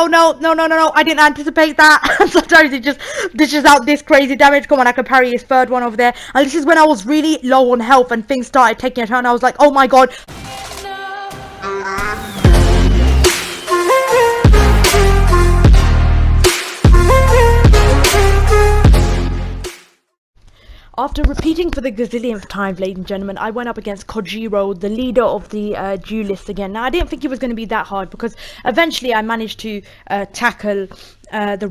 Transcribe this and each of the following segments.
no. I didn't anticipate that. Sometimes he just dishes out this crazy damage. Come on, I could parry his third one over there. And this is when I was really low on health and things started taking a turn. I was like, oh my god. After repeating for the gazillionth time, ladies and gentlemen, I went up against Kojiro, the leader of the duelists again. Now, I didn't think it was going to be that hard because eventually I managed to tackle the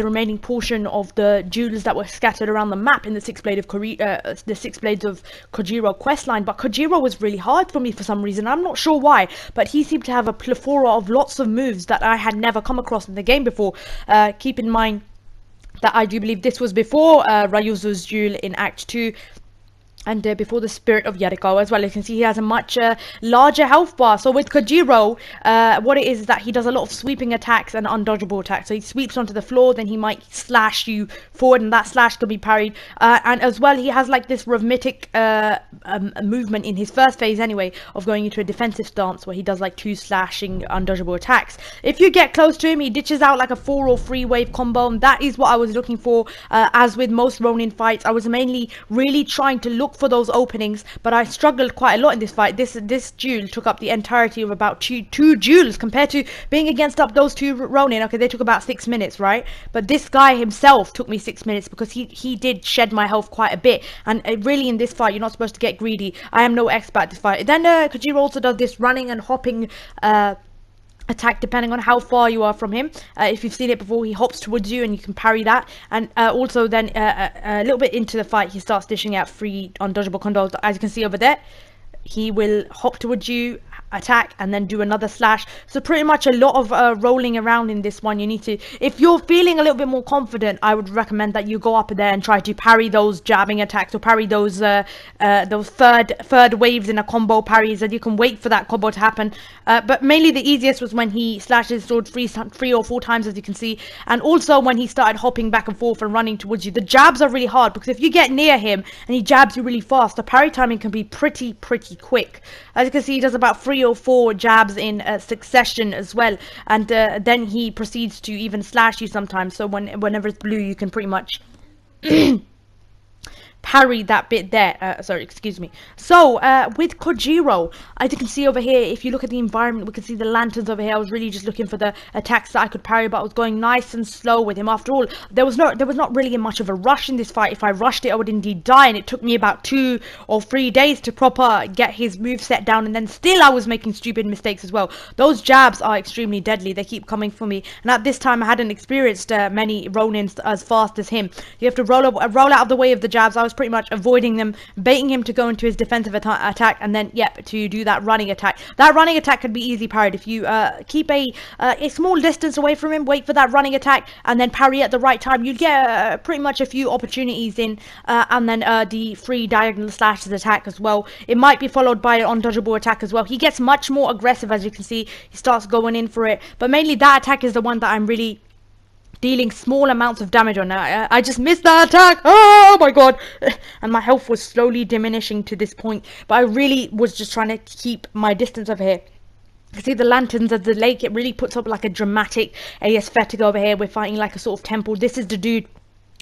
remaining portion of the jewels that were scattered around the map in the Six Blades of Kojiro questline. But Kojiro was really hard for me for some reason. I'm not sure why, but he seemed to have a plethora of lots of moves that I had never come across in the game before. Keep in mind that I do believe this was before Ryuzu's duel in Act 2 and before the Spirit of Yarikawa as well. You can see he has a much larger health bar. So with Kojiro, what it is that he does a lot of sweeping attacks and undodgeable attacks. So he sweeps onto the floor, then he might slash you forward, and that slash could be parried. And as well, he has like this rhythmic movement in his first phase anyway, of going into a defensive stance where he does like 2 slashing undodgeable attacks. If you get close to him, he ditches out like a 4 or 3 wave combo, and that is what I was looking for. As with most Ronin fights, I was mainly really trying to look for those openings, but I struggled quite a lot in this fight. This duel took up the entirety of about two duels compared to being against up those 2 Ronin. Okay, they took about 6 minutes, right? But this guy himself took me 6 minutes because he did shed my health quite a bit. And really in this fight, you're not supposed to get greedy. I am no expert at this fight. Then Kojiro also does this running and hopping attack depending on how far you are from him. If you've seen it before, he hops towards you and you can parry that. And also then a little bit into the fight, he starts dishing out 3 undodgeable combos. As you can see over there, he will hop towards you, attack, and then do another slash. So pretty much a lot of rolling around in this one. You need to, if you're feeling a little bit more confident, I would recommend that you go up there and try to parry those jabbing attacks, or parry those third waves in a combo parries, and you can wait for that combo to happen. But mainly the easiest was when he slashed his sword 3 or 4 times, as you can see, and also when he started hopping back and forth and running towards you. The jabs are really hard because if you get near him and he jabs you really fast, the parry timing can be pretty quick. As you can see, he does about 3 or 4 jabs in succession as well, and then he proceeds to even slash you sometimes. So whenever it's blue, you can pretty much parry that bit there. Sorry, excuse me. So with Kojiro, as you can see over here, if you look at the environment, we can see the lanterns over here. I was really just looking for the attacks that I could parry, but I was going nice and slow with him. After all, there was not really much of a rush in this fight. If I rushed it, I would indeed die, and it took me about 2 or 3 days to proper get his moveset down, and then still I was making stupid mistakes as well. Those jabs are extremely deadly. They keep coming for me, and at this time I hadn't experienced many Ronins as fast as him. You have to roll out of the way of the jabs. I was pretty much avoiding them, baiting him to go into his defensive attack, and then to do that running attack. That running attack could be easily parried if you keep a small distance away from him, wait for that running attack, and then parry at the right time. You'd get pretty much a few opportunities in, and then the 3 diagonal slashes attack as well. It might be followed by an undodgeable attack as well. He gets much more aggressive, as you can see. He starts going in for it, but mainly that attack is the one that I'm really dealing small amounts of damage on. I just missed that attack. Oh my god. And my health was slowly diminishing to this point, but I really was just trying to keep my distance over here. You can see the lanterns of the lake. It really puts up like a dramatic aesthetic over here. We're fighting like a sort of temple. This is the dude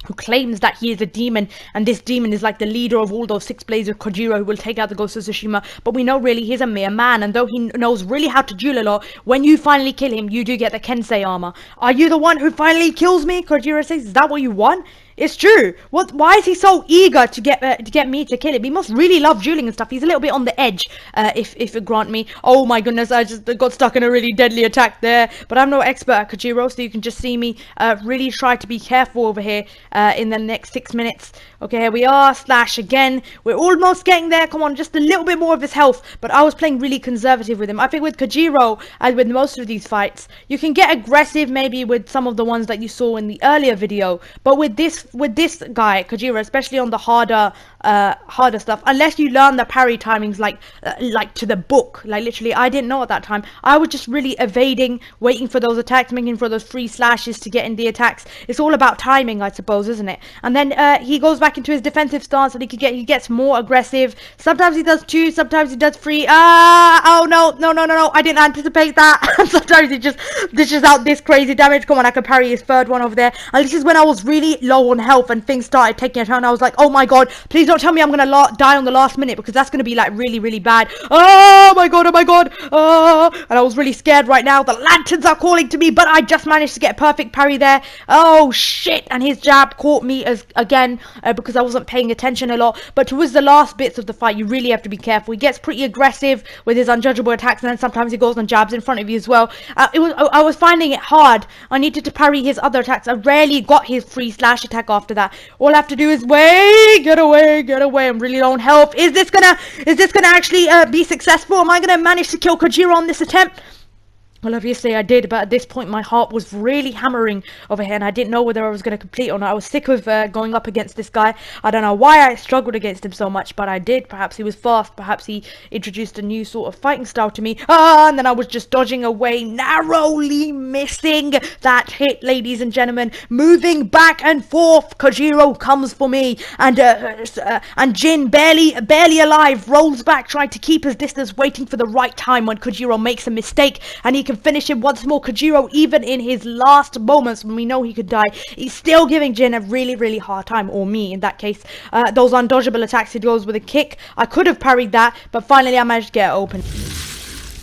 who claims that he is a demon, and this demon is like the leader of all those 6 blades of Kojiro who will take out the Ghost of Tsushima. But we know really he's a mere man, and though he knows really how to duel a lot, when you finally kill him, you do get the Kensei armor. Are you the one who finally kills me? Kojiro says, is that what you want? It's true. Why is he so eager to get me to kill him? He must really love dueling and stuff. He's a little bit on the edge, if it grant me. Oh my goodness, I just got stuck in a really deadly attack there. But I'm no expert at Kojiro, so you can just see me really try to be careful over here in the next 6 minutes. Okay, here we are. Slash again. We're almost getting there. Come on, just a little bit more of his health. But I was playing really conservative with him. I think with Kojiro, as with most of these fights, you can get aggressive maybe with some of the ones that you saw in the earlier video. But with this guy, Kojiro, especially on the harder harder stuff, unless you learn the parry timings like to the book. Like literally, I didn't know at that time. I was just really evading, waiting for those attacks, making for those free slashes to get in the attacks. It's all about timing, I suppose, isn't it? And then he goes back into his defensive stance, and he gets more aggressive. Sometimes he does 2, sometimes he does 3. Oh no, I didn't anticipate that. Sometimes he just dishes out this crazy damage. Come on, I can parry his third one over there. And this is when I was really low on health and things started taking a turn. I was like, oh my god, please don't tell me I'm gonna die on the last minute, because that's gonna be like really bad. Oh my god. And I was really scared right now. The lanterns are calling to me, but I just managed to get a perfect parry there. Oh shit, and his jab caught me again because I wasn't paying attention a lot. But towards the last bits of the fight, you really have to be careful. He gets pretty aggressive with his unjudgeable attacks, and then sometimes he goes on jabs in front of you as well. I was finding it hard. I needed to parry his other attacks. I rarely got his free slash attack after that. All I have to do is get away. I'm really low on health. Is this gonna actually be successful? Am I gonna manage to kill Kojiro on this attempt? Well, obviously I did, but at this point my heart was really hammering over here, and I didn't know whether I was going to complete or not. I was sick of going up against this guy. I don't know why I struggled against him so much, but I did. Perhaps he was fast. Perhaps he introduced a new sort of fighting style to me. And then I was just dodging away, narrowly missing that hit, ladies and gentlemen. Moving back and forth, Kojiro comes for me, and Jin, barely alive, rolls back, trying to keep his distance, waiting for the right time when Kojiro makes a mistake, and he can finish him once more. Kojiro, even in his last moments when we know he could die, he's still giving Jin a really hard time, or me in that case. Those undodgeable attacks, he goes with a kick. I could have parried that, but finally I managed to get it open.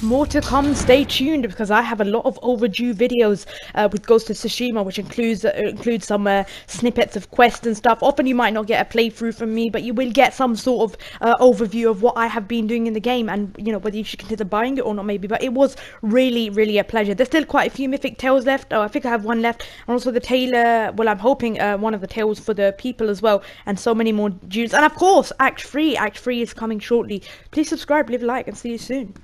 More to come, stay tuned, because I have a lot of overdue videos with Ghost of Tsushima, which includes some snippets of quests and stuff. Often you might not get a playthrough from me, but you will get some sort of overview of what I have been doing in the game, and you know, whether you should consider buying it or not maybe. But it was really a pleasure. There's still quite a few mythic tales left. I think I have one left, and also the tale, well, I'm hoping one of the tales for the people as well, and so many more dudes. And of course, Act 3 is coming shortly. Please subscribe, leave a like, and see you soon.